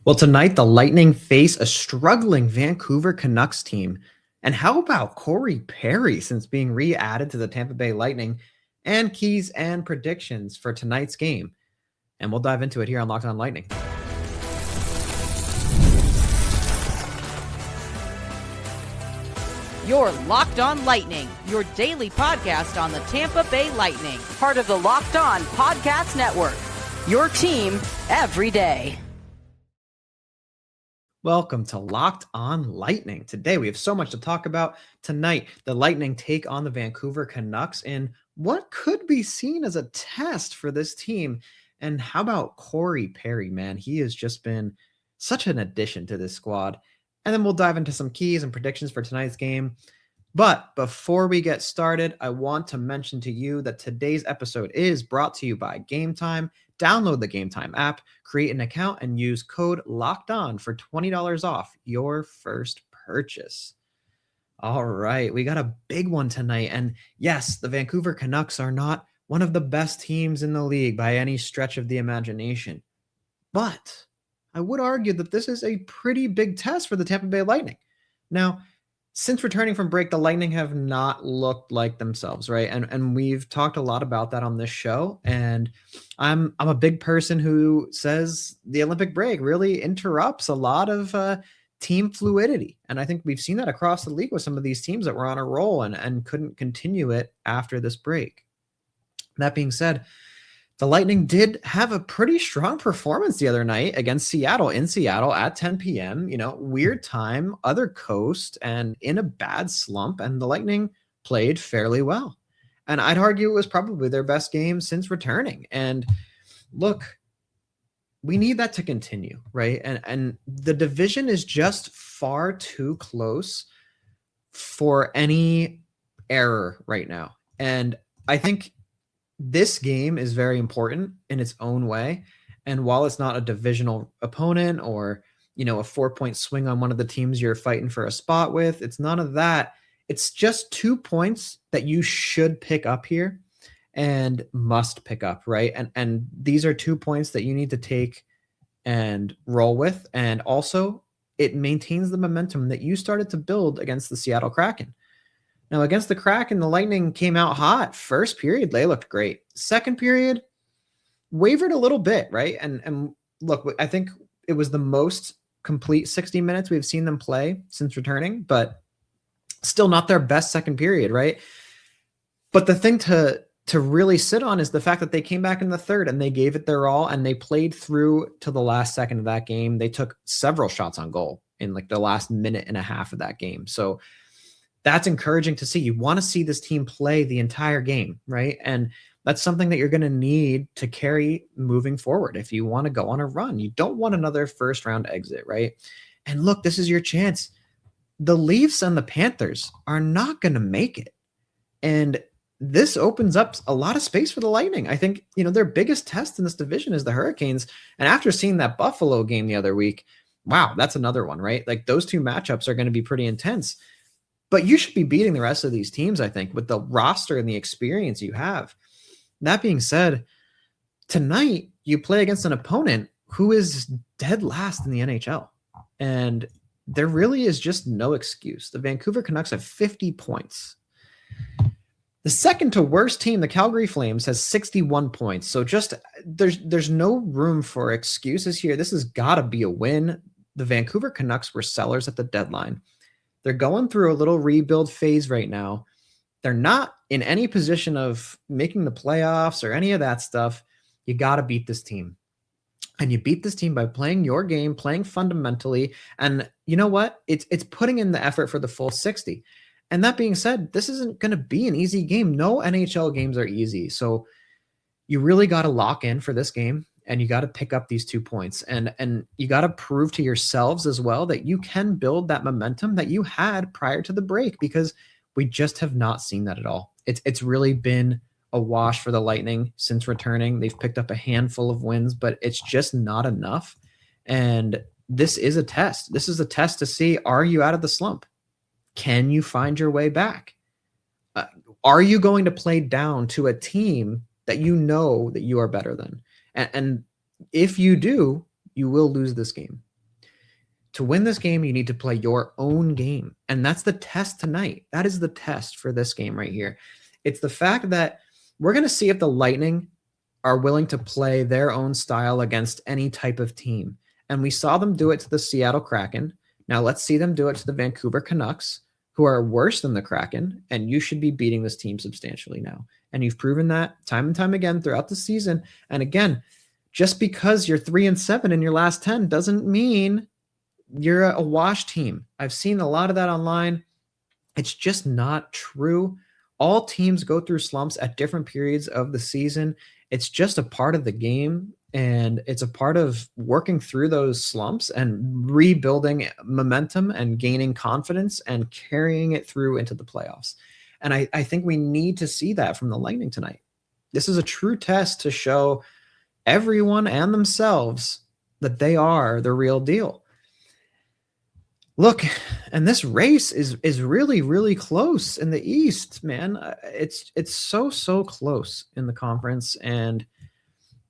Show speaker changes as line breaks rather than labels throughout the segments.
Well, tonight the Lightning face a struggling Vancouver Canucks team. And how about Corey Perry since being re-added to the Tampa Bay Lightning, and keys and predictions for tonight's game? And we'll dive into it here on Locked On Lightning.
You're Locked On Lightning, your daily podcast on the Tampa Bay Lightning, part of the Locked On Podcast Network, your team every day.
Welcome to Locked On Lightning. Today we have so much to talk about. Tonight, the Lightning take on the Vancouver Canucks in what could be seen as a test for this team. And how about Corey Perry, man? He has just been such an addition to this squad. And then we'll dive into some keys and predictions for tonight's game. But before we get started, I want to mention to you that today's episode is brought to you by Game Time. Download the Game Time app, create an account, and use code LOCKEDON for $20 off your first purchase. All right, we got a big one tonight. And yes, the Vancouver Canucks are not one of the best teams in the league by any stretch of the imagination. But I would argue that this is a pretty big test for the Tampa Bay Lightning. Now, since returning from break, the Lightning have not looked like themselves, right? And we've talked a lot about that on this show. And I'm a big person who says the Olympic break really interrupts a lot of team fluidity. And I think we've seen that across the league with some of these teams that were on a roll and couldn't continue it after this break. That being said, the Lightning did have a pretty strong performance the other night against Seattle in Seattle at 10 p.m. Weird time, other coast, and in a bad slump. And the Lightning played fairly well. And I'd argue it was probably their best game since returning. And look, we need that to continue, right? And the division is just far too close for any error right now. And I think this game is very important in its own way. And while it's not a divisional opponent or, a 4-point swing on one of the teams you're fighting for a spot with, it's none of that. It's just 2 points that you should pick up here and must pick up, right? And these are 2 points that you need to take and roll with. And also it maintains the momentum that you started to build against the Seattle Kraken. Now, against the Kraken, the Lightning came out hot. First period, they looked great. Second period, wavered a little bit, right? And look, I think it was the most complete 60 minutes we've seen them play since returning, but still not their best second period, right? But the thing to really sit on is the fact that they came back in the third and they gave it their all and they played through to the last second of that game. They took several shots on goal in like the last minute and a half of that game. So that's encouraging to see. You want to see this team play the entire game, right? And that's something that you're going to need to carry moving forward if you want to go on a run. You don't want another first round exit, right? And look, this is your chance. The Leafs and the Panthers are not going to make it. And this opens up a lot of space for the Lightning. I think, their biggest test in this division is the Hurricanes. And after seeing that Buffalo game the other week, wow, that's another one, right? Like those two matchups are going to be pretty intense. But you should be beating the rest of these teams, I think, with the roster and the experience you have. That being said, tonight you play against an opponent who is dead last in the NHL. And there really is just no excuse. The Vancouver Canucks have 50 points. The second to worst team, the Calgary Flames, has 61 points. So just there's no room for excuses here. This has got to be a win. The Vancouver Canucks were sellers at the deadline. They're going through a little rebuild phase right now. They're not in any position of making the playoffs or any of that stuff. You got to beat this team. And you beat this team by playing your game, playing fundamentally. And you know what? It's putting in the effort for the full 60. And that being said, this isn't going to be an easy game. No NHL games are easy. So you really got to lock in for this game. And you got to pick up these 2 points and you got to prove to yourselves as well that you can build that momentum that you had prior to the break, because we just have not seen that at all. It's really been a wash for the Lightning since returning. They've picked up a handful of wins, but it's just not enough. And this is a test. This is a test to see, are you out of the slump? Can you find your way back? Are you going to play down to a team that you know that you are better than? And if you do, you will lose this game. To win this game, you need to play your own game. And that's the test tonight. That is the test for this game right here. It's the fact that we're going to see if the Lightning are willing to play their own style against any type of team. And we saw them do it to the Seattle Kraken. Now let's see them do it to the Vancouver Canucks, who are worse than the Kraken, and you should be beating this team substantially now. And you've proven that time and time again throughout the season. And again, just because you're 3-7 in your last 10 doesn't mean you're a wash team. I've seen a lot of that online. It's just not true. All teams go through slumps at different periods of the season. It's just a part of the game, and it's a part of working through those slumps and rebuilding momentum and gaining confidence and carrying it through into the playoffs. And I think we need to see that from the Lightning tonight. This is a true test to show everyone and themselves that they are the real deal. Look, and this race is really, really close in the East, man. It's so close in the conference, and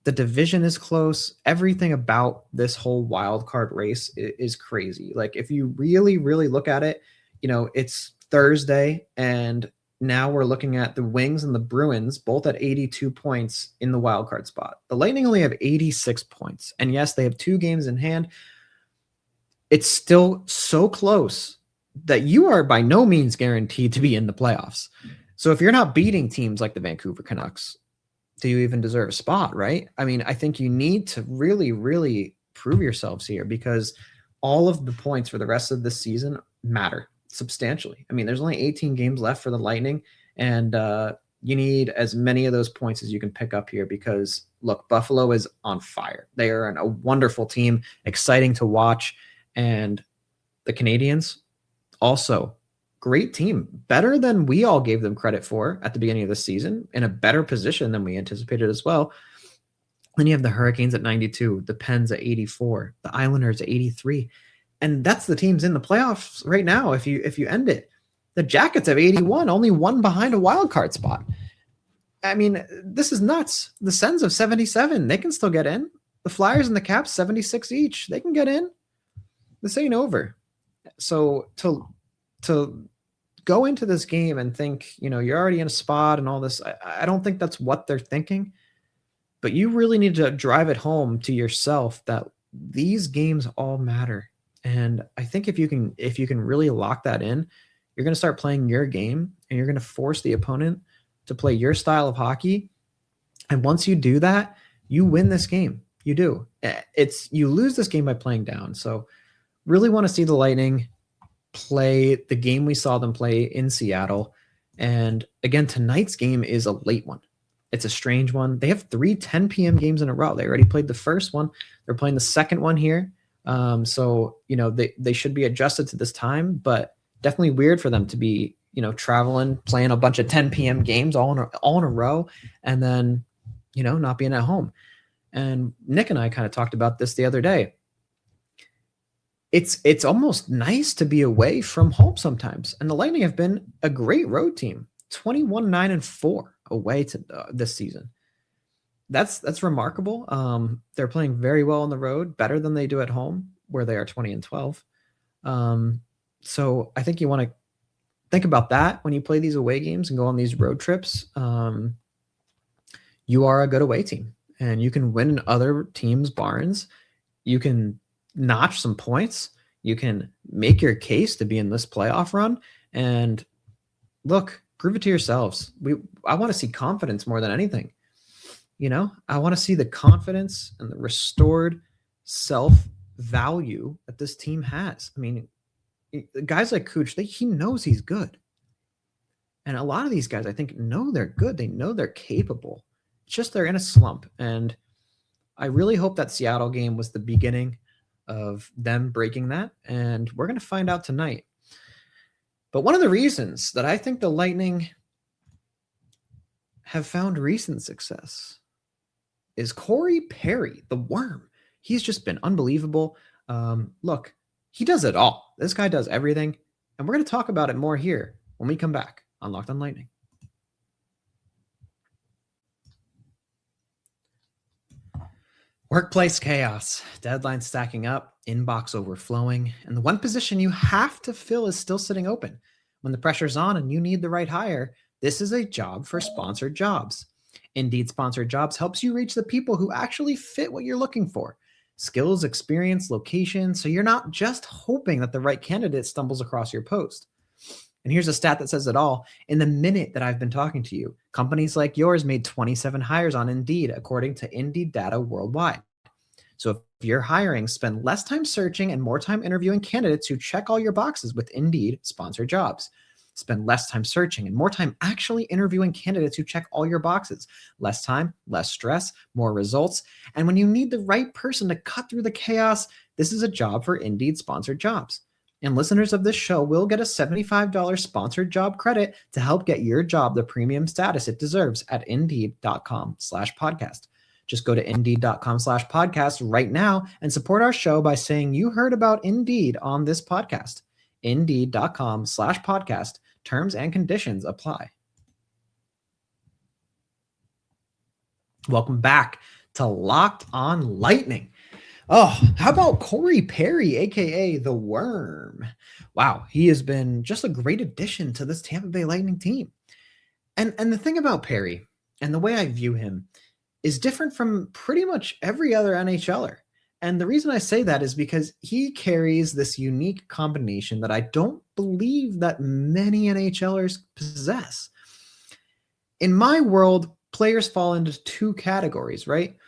the division is close. Everything about this whole wild card race is crazy. Like, if you really, really look at it, it's Thursday, and now we're looking at the Wings and the Bruins, both at 82 points in the wild card spot. The Lightning only have 86 points, and yes, they have 2 games in hand. It's still so close that you are by no means guaranteed to be in the playoffs. So if you're not beating teams like the Vancouver Canucks, do you even deserve a spot, right? I mean, I think you need to really, really prove yourselves here, because all of the points for the rest of this season matter substantially. I mean, there's only 18 games left for the Lightning, and you need as many of those points as you can pick up here, because, look, Buffalo is on fire. They are a wonderful team, exciting to watch. And the Canadians, also great team, better than we all gave them credit for at the beginning of the season, in a better position than we anticipated as well. Then you have the Hurricanes at 92, the Pens at 84, the Islanders at 83. And that's the teams in the playoffs right now if you end it. The Jackets have 81, only one behind a wild card spot. I mean, this is nuts. The Sens have 77. They can still get in. The Flyers and the Caps, 76 each. They can get in. This ain't over. So to go into this game and think, you're already in a spot and all this, I don't think that's what they're thinking. But you really need to drive it home to yourself that these games all matter. And I think if you can really lock that in, you're going to start playing your game, and you're going to force the opponent to play your style of hockey. And once you do that, you win this game. You do. You lose this game by playing down. So really want to see the Lightning play the game we saw them play in Seattle. And again, tonight's game is a late one. It's a strange one. They have 3 10 p.m. games in a row. They already played the first one. They're playing the second one here. So, they should be adjusted to this time, but definitely weird for them to be, traveling, playing a bunch of 10 p.m. games all in a row, and then, not being at home. And Nick and I kind of talked about this the other day. It's almost nice to be away from home sometimes. And the Lightning have been a great road team, 21-9-4 away to this season. That's remarkable. They're playing very well on the road, better than they do at home, where they are 20-12. So I think you want to think about that when you play these away games and go on these road trips. You are a good away team, and you can win in other teams' barns. You can notch some points. You can make your case to be in this playoff run. And look, prove it to yourselves. I want to see confidence more than anything. I want to see the confidence and the restored self-value that this team has. I mean, guys like Cooch, he knows he's good. And a lot of these guys, I think, know they're good. They know they're capable. It's just they're in a slump. And I really hope that Seattle game was the beginning of them breaking that. And we're going to find out tonight. But one of the reasons that I think the Lightning have found recent success is Corey Perry, the Worm. He's just been unbelievable. Look, he does it all. This guy does everything. And we're going to talk about it more here when we come back on Locked on Lightning. Workplace chaos, deadlines stacking up, inbox overflowing, and the one position you have to fill is still sitting open. When the pressure's on and you need the right hire, this is a job for sponsored jobs. Indeed Sponsored Jobs helps you reach the people who actually fit what you're looking for. Skills, experience, location, so you're not just hoping that the right candidate stumbles across your post. And here's a stat that says it all. In the minute that I've been talking to you, companies like yours made 27 hires on Indeed, according to Indeed data worldwide. So if you're hiring, spend less time searching and more time interviewing candidates who check all your boxes with Indeed Sponsored Jobs. Spend less time searching and more time actually interviewing candidates who check all your boxes. Less time, less stress, more results. And when you need the right person to cut through the chaos, this is a job for Indeed Sponsored Jobs. And listeners of this show will get a $75 sponsored job credit to help get your job the premium status it deserves at Indeed.com/podcast. Just go to Indeed.com/podcast right now and support our show by saying you heard about Indeed on this podcast. Indeed.com/podcast. Terms and conditions apply. Welcome back to Locked On Lightning. Oh, how about Corey Perry, aka the Worm? Wow, he has been just a great addition to this Tampa Bay Lightning team. And the thing about Perry, and the way I view him, is different from pretty much every other NHLer. And the reason I say that is because he carries this unique combination that I don't believe that many NHLers possess. In my world, players fall into two categories, right?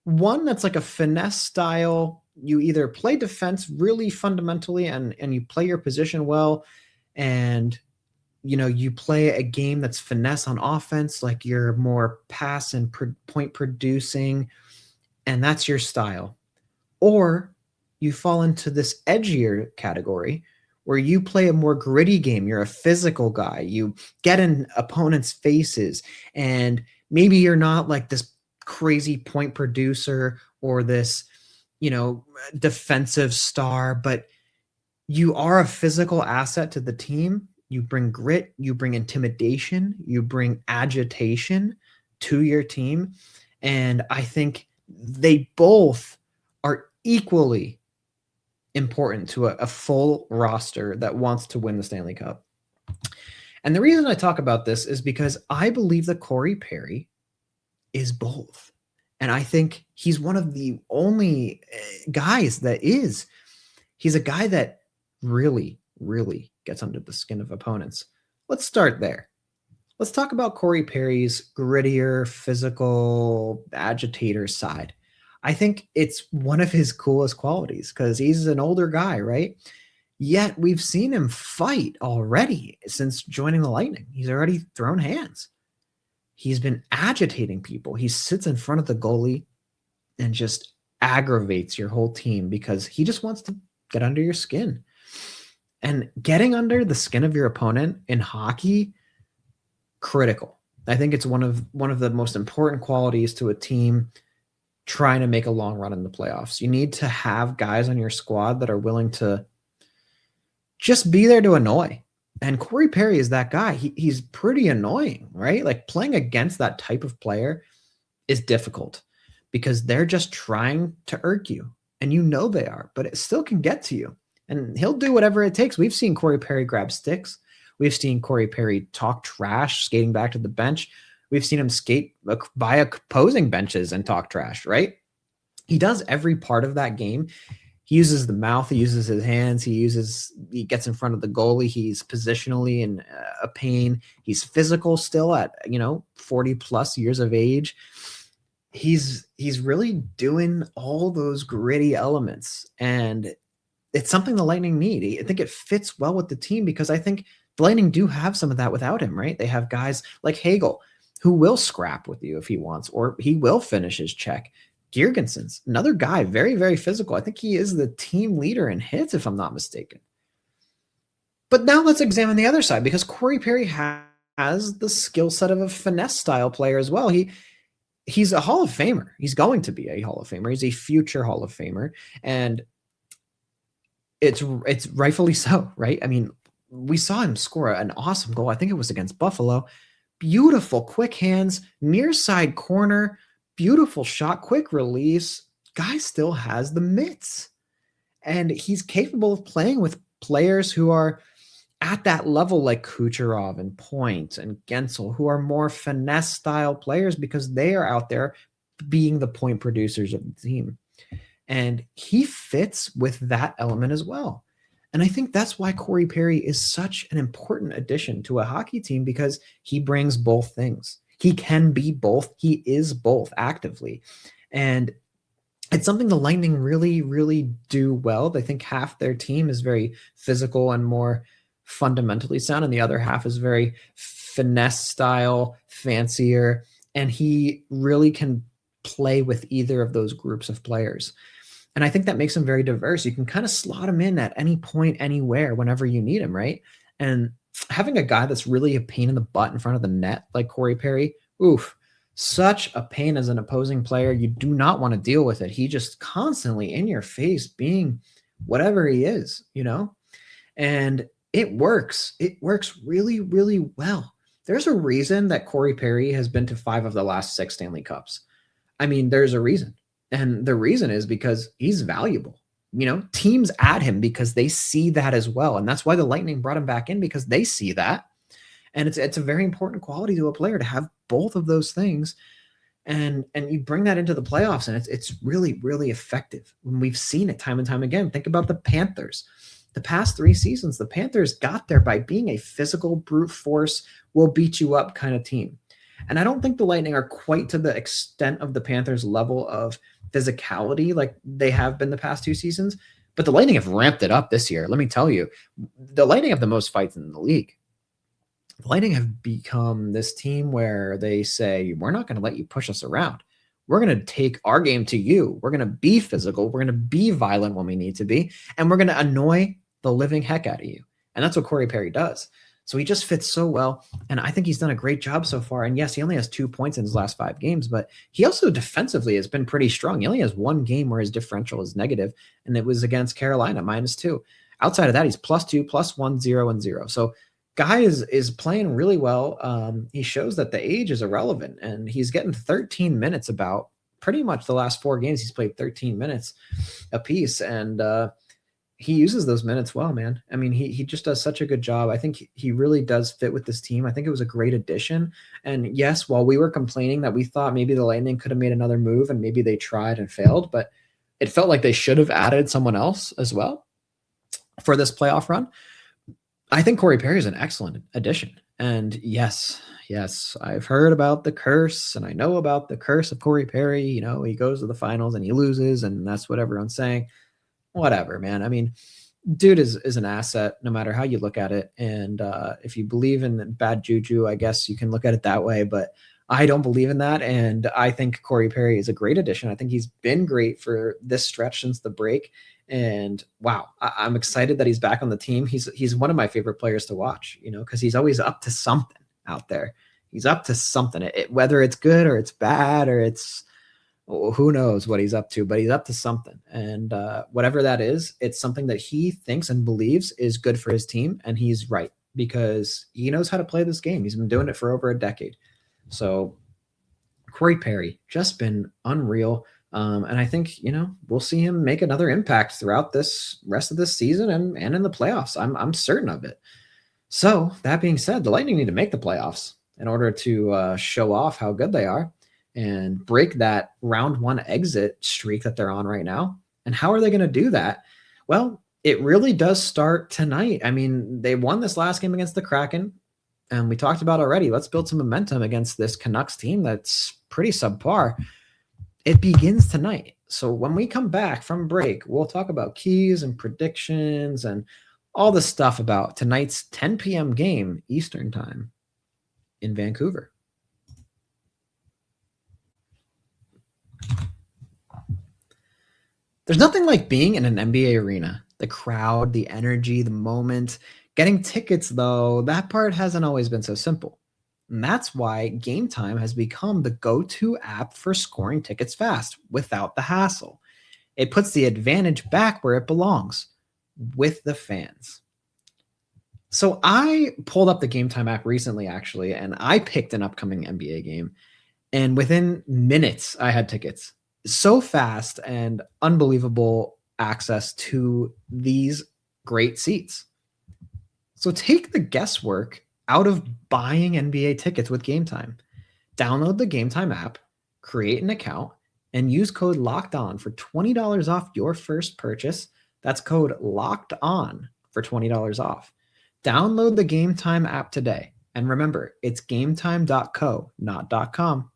One that's like a finesse style. You either play defense really fundamentally and you play your position well, and you play a game that's finesse on offense, like you're more pass and point producing, and that's your style. Or you fall into this edgier category where you play a more gritty game. You're a physical guy. You get in opponents' faces, and maybe you're not like this crazy point producer or this, defensive star, but you are a physical asset to the team. You bring grit, you bring intimidation, you bring agitation to your team. And I think they both are equally important to a full roster that wants to win the Stanley Cup. And the reason I talk about this is because I believe that Corey Perry is both. And I think he's one of the only guys that is. He's a guy that really, really gets under the skin of opponents. Let's start there. Let's talk about Corey Perry's grittier, physical, agitator side. I think it's one of his coolest qualities because he's an older guy, right? Yet we've seen him fight already since joining the Lightning. He's already thrown hands. He's been agitating people. He sits in front of the goalie and just aggravates your whole team because he just wants to get under your skin. And getting under the skin of your opponent in hockey, critical. I think it's one of the most important qualities to a team trying to make a long run in the playoffs. You need to have guys on your squad that are willing to just be there to annoy. And Corey Perry is that guy. He's pretty annoying, right? Like playing against that type of player is difficult because they're just trying to irk you. And they are, but it still can get to you. And he'll do whatever it takes. We've seen Corey Perry grab sticks. We've seen Corey Perry talk trash, skating back to the bench. We've seen him skate by opposing benches and talk trash, right? He does every part of that game. He uses the mouth. He uses his hands. He gets in front of the goalie. He's positionally in a pain. He's physical still at, 40 plus years of age. He's really doing all those gritty elements, and it's something the Lightning need. I think it fits well with the team because I think the Lightning do have some of that without him, right? They have guys like Hagel who will scrap with you if he wants, or he will finish his check. Girgensons, another guy, very, very physical. I think he is the team leader in hits, if I'm not mistaken. But now let's examine the other side because Corey Perry has the skill set of a finesse style player as well. He's a Hall of Famer. He's going to be a Hall of Famer. He's a future Hall of Famer. And it's rightfully so, right? I mean, we saw him score an awesome goal. I think it was against Buffalo. Beautiful, quick hands, near side corner, beautiful shot, quick release. Guy still has the mitts. And he's capable of playing with players who are at that level, like Kucherov and Point and Gensel, who are more finesse style players because they are out there being the point producers of the team. And he fits with that element as well. And I think that's why Corey Perry is such an important addition to a hockey team, because he brings both things. He can be both. He is both actively. And it's something the Lightning really, really do well. They think half their team is very physical and more fundamentally sound, and the other half is very finesse style, fancier. And he really can play with either of those groups of players. And I think that makes him very diverse. You can kind of slot him in at any point, anywhere, whenever you need him, right? And having a guy that's really a pain in the butt in front of the net, like Corey Perry, oof, such a pain as an opposing player. You do not want to deal with it. He just constantly in your face being whatever he is, you know? And it works. It works really, really well. There's a reason that Corey Perry has been to 5 of the last 6 Stanley Cups. I mean, there's a reason. And the reason is because he's valuable. You know, teams add him because they see that as well. And that's why the Lightning brought him back in, because they see that. And it's a very important quality to a player to have both of those things. And you bring that into the playoffs, and it's really, really effective. When we've seen it time and time again. Think about the Panthers. The past 3 seasons, the Panthers got there by being a physical brute force, will beat you up kind of team. And I don't think the Lightning are quite to the extent of the Panthers' level of physicality like they have been the past 2 seasons, but the Lightning have ramped it up this year. Let me tell you, the Lightning have the most fights in the league. The Lightning have become this team where they say, we're not going to let you push us around. We're going to take our game to you. We're going to be physical. We're going to be violent when we need to be, and we're going to annoy the living heck out of you. And that's what Corey Perry does. So he just fits so well, and I think he's done a great job so far. And yes, he only has 2 points in his last 5 games, but he also defensively has been pretty strong. He only has 1 game where his differential is negative, and it was against Carolina, -2. Outside of that, he's +2, +1, 0, and 0. So guy is playing really well. He shows that the age is irrelevant, and he's getting 13 minutes about pretty much the last 4 games. He's played 13 minutes apiece, and he uses those minutes well, man. I mean, he just does such a good job. I think he really does fit with this team. I think it was a great addition. And yes, while we were complaining that we thought maybe the Lightning could have made another move and maybe they tried and failed, but it felt like they should have added someone else as well for this playoff run. I think Corey Perry is an excellent addition. And yes, I've heard about the curse, and I know about the curse of Corey Perry. You know, he goes to the finals and he loses, and that's what everyone's saying. Whatever, man. I mean, dude is an asset no matter how you look at it. And if you believe in bad juju, I guess you can look at it that way, but I don't believe in that. And I think Corey Perry is a great addition. I think he's been great for this stretch since the break. And wow, I'm excited that he's back on the team. He's one of my favorite players to watch, you know, because he's always up to something out there. He's up to something, whether it's good or it's bad or it's, who knows what he's up to, but he's up to something. And whatever that is, it's something that he thinks and believes is good for his team. And he's right, because he knows how to play this game. He's been doing it for over a decade. So Corey Perry, just been unreal. And I think, you know, we'll see him make another impact throughout this rest of this season and in the playoffs. I'm certain of it. So that being said, the Lightning need to make the playoffs in order to show off how good they are and break that round 1 exit streak that they're on right now. And how are they going to do that? Well, it really does start tonight. I mean, they won this last game against the Kraken, and we talked about already. Let's build some momentum against this Canucks team that's pretty subpar. It begins tonight. So when we come back from break, we'll talk about keys and predictions and all the stuff about tonight's 10 p.m. game Eastern time in Vancouver. There's nothing like being in an NBA arena. The crowd, the energy, the moment. Getting tickets, though, that part hasn't always been so simple. And that's why Game Time has become the go-to app for scoring tickets fast without the hassle. It puts the advantage back where it belongs, with the fans. So I pulled up the Game Time app recently, actually, and I picked an upcoming NBA game. And within minutes, I had tickets. So fast and unbelievable. access to these great seats. So take the guesswork out of buying NBA tickets with Game Time. Download the Game Time app, create an account, and use code LOCKEDON for $20 off your first purchase. That's code LOCKEDON for $20 off. Download the Game Time app today. And remember, it's gametime.co, not .com.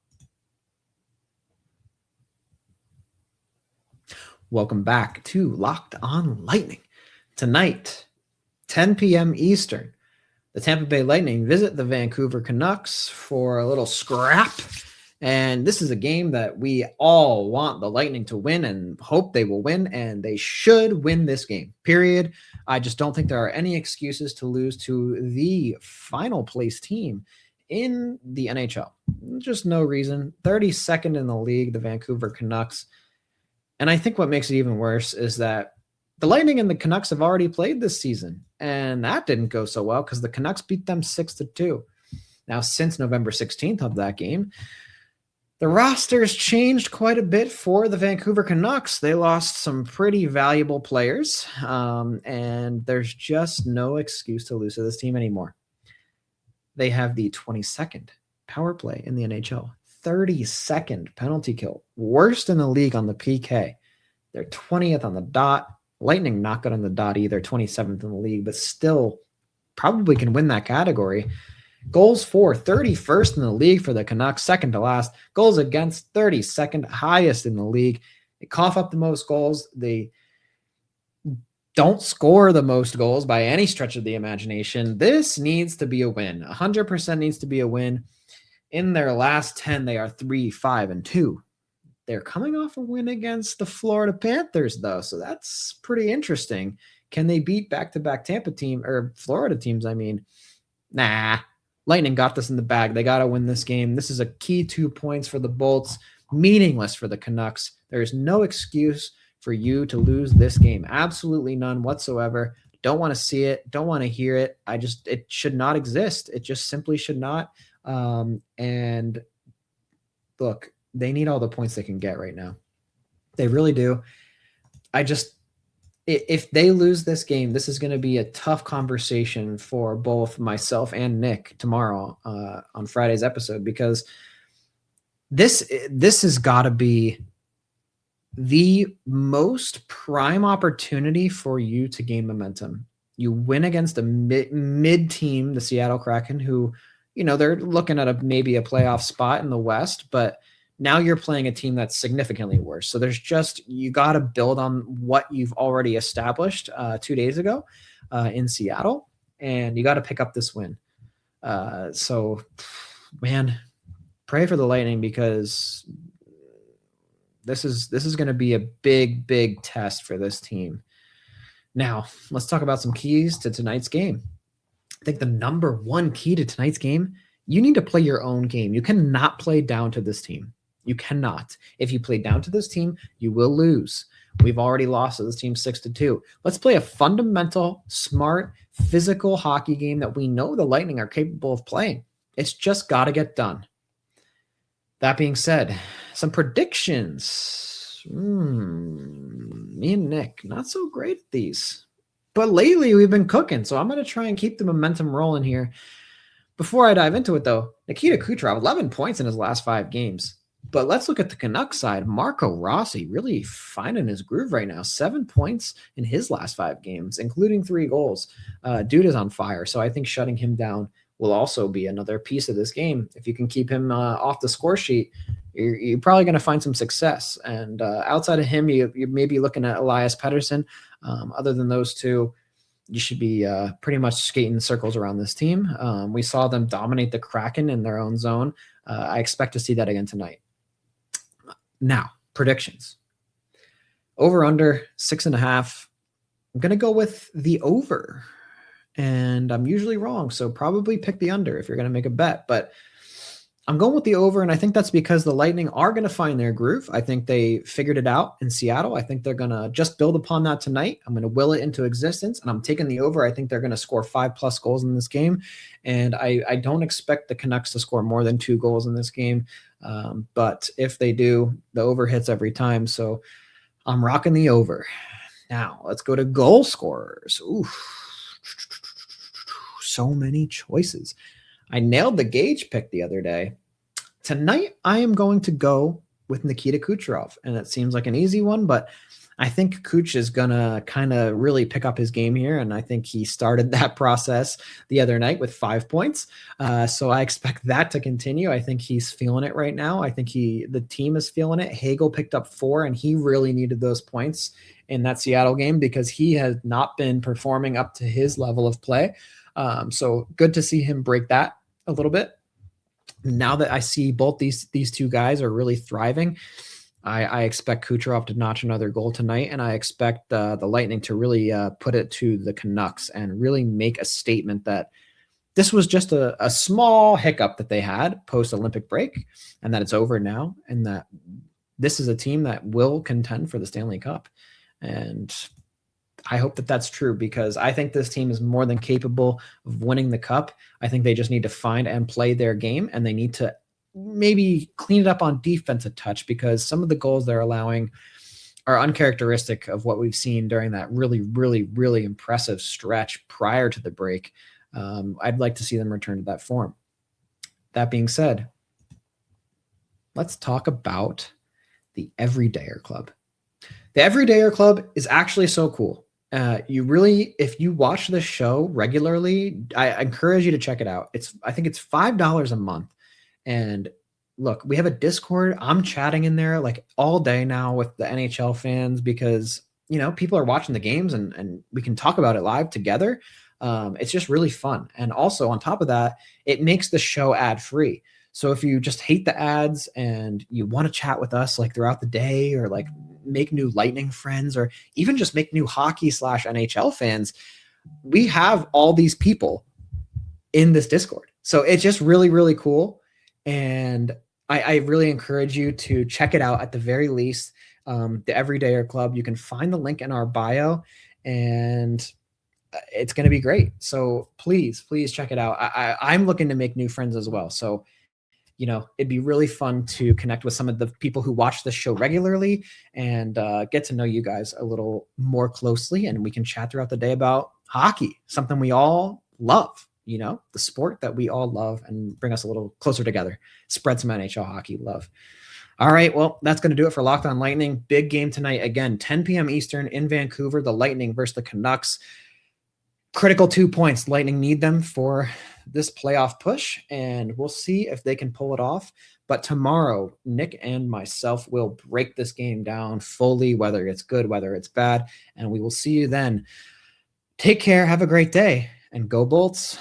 Welcome back to Locked On Lightning. Tonight, 10 p.m. Eastern, the Tampa Bay Lightning visit the Vancouver Canucks for a little scrap. And this is a game that we all want the Lightning to win and hope they will win, and they should win this game, period. I just don't think there are any excuses to lose to the final place team in the NHL. Just no reason. 32nd in the league, the Vancouver Canucks. And I think what makes it even worse is that the Lightning and the Canucks have already played this season, and that didn't go so well because the Canucks beat them 6-2. Now, since November 16th of that game, the roster's changed quite a bit for the Vancouver Canucks. They lost some pretty valuable players, and there's just no excuse to lose to this team anymore. They have the 22nd power play in the NHL, 32nd penalty kill, worst in the league on the PK. They're 20th on the dot. Lightning not good on the dot either, 27th in the league, but still probably can win that category. Goals for, 31st in the league for the Canucks, second to last. Goals against, 32nd, highest in the league. They cough up the most goals. They don't score the most goals by any stretch of the imagination. This needs to be a win. 100% needs to be a win. In their last 10, they are 3-5-2. They're coming off a win against the Florida Panthers, though, so that's pretty interesting. Can they beat back-to-back Florida teams? I mean, nah. Lightning got this in the bag. They got to win this game. This is a key 2 points for the Bolts, meaningless for the Canucks. There is no excuse for you to lose this game. Absolutely none whatsoever. Don't want to see it. Don't want to hear it. It should not exist. It just simply should not. And look, they need all the points they can get right now. They really do. If they lose this game, this is going to be a tough conversation for both myself and Nick tomorrow on Friday's episode, because this has got to be the most prime opportunity for you to gain momentum. You win against a mid team, the Seattle Kraken, who, they're looking at maybe a playoff spot in the West, but now you're playing a team that's significantly worse. So you got to build on what you've already established 2 days ago in Seattle, and you got to pick up this win. So, man, pray for the Lightning, because this is going to be a big, big test for this team. Now, let's talk about some keys to tonight's game. I think the number one key to tonight's game, you need to play your own game. You cannot play down to this team. You cannot. If you play down to this team, you will lose. We've already lost to this team 6-2. Let's play a fundamental, smart, physical hockey game that we know the Lightning are capable of playing. It's just got to get done. That being said, some predictions. Me and Nick, not so great at these. But lately, we've been cooking, so I'm going to try and keep the momentum rolling here. Before I dive into it, though, Nikita Kucherov, 11 points in his last 5 games. But let's look at the Canucks side. Marco Rossi really finding his groove right now. 7 points in his last 5 games, including 3 goals. Dude is on fire, so I think shutting him down will also be another piece of this game. If you can keep him off the score sheet, you're probably going to find some success. And outside of him, you may be looking at Elias Pettersson. Other than those two, you should be pretty much skating circles around this team. We saw them dominate the Kraken in their own zone. I expect to see that again tonight. Now, predictions. Over under 6.5. I'm going to go with the over. And I'm usually wrong, so probably pick the under if you're going to make a bet. But I'm going with the over, and I think that's because the Lightning are going to find their groove. I think they figured it out in Seattle. I think they're going to just build upon that tonight. I'm going to will it into existence, and I'm taking the over. I think they're going to score 5+ goals in this game, and I don't expect the Canucks to score more than 2 goals in this game. But if they do, the over hits every time, so I'm rocking the over. Now let's go to goal scorers. Oof. So many choices. I nailed the Gage pick the other day. Tonight, I am going to go with Nikita Kucherov, and it seems like an easy one, but I think Kuch is going to kind of really pick up his game here, and I think he started that process the other night with 5 points. So I expect that to continue. I think he's feeling it right now. I think the team is feeling it. Hagel picked up 4, and he really needed those points in that Seattle game because he has not been performing up to his level of play. So good to see him break that a little bit. Now that I see both these two guys are really thriving, I expect Kucherov to notch another goal tonight, and I expect the Lightning to really put it to the Canucks and really make a statement that this was just a small hiccup that they had post-Olympic break, and that it's over now, and that this is a team that will contend for the Stanley Cup. And I hope that that's true because I think this team is more than capable of winning the cup. I think they just need to find and play their game, and they need to maybe clean it up on defense a touch because some of the goals they're allowing are uncharacteristic of what we've seen during that really, really, really impressive stretch prior to the break. I'd like to see them return to that form. That being said, let's talk about the Everydayer Club. The Everydayer Club is actually so cool. If you watch this show regularly, I encourage you to check it out. I think it's $5 a month. And look, we have a Discord. I'm chatting in there like all day now with the NHL fans because, people are watching the games and we can talk about it live together. It's just really fun. And also on top of that, it makes the show ad free. So if you just hate the ads and you want to chat with us like throughout the day or like make new Lightning friends or even just make new hockey/NHL fans, we have all these people in this Discord. So it's just really, really cool. And I really encourage you to check it out at the very least. The Everydayer Club, you can find the link in our bio and it's going to be great. So please check it out. I'm looking to make new friends as well. So it'd be really fun to connect with some of the people who watch this show regularly and get to know you guys a little more closely. And we can chat throughout the day about hockey, something we all love, the sport that we all love and bring us a little closer together, spread some NHL hockey love. All right. Well, that's going to do it for Locked On Lightning. Big game tonight. Again, 10 p.m. Eastern in Vancouver, the Lightning versus the Canucks. Critical 2 points. Lightning need them for this playoff push, and we'll see if they can pull it off. But tomorrow, Nick and myself will break this game down fully, whether it's good, whether it's bad, and we will see you then. Take care. Have a great day, and go Bolts.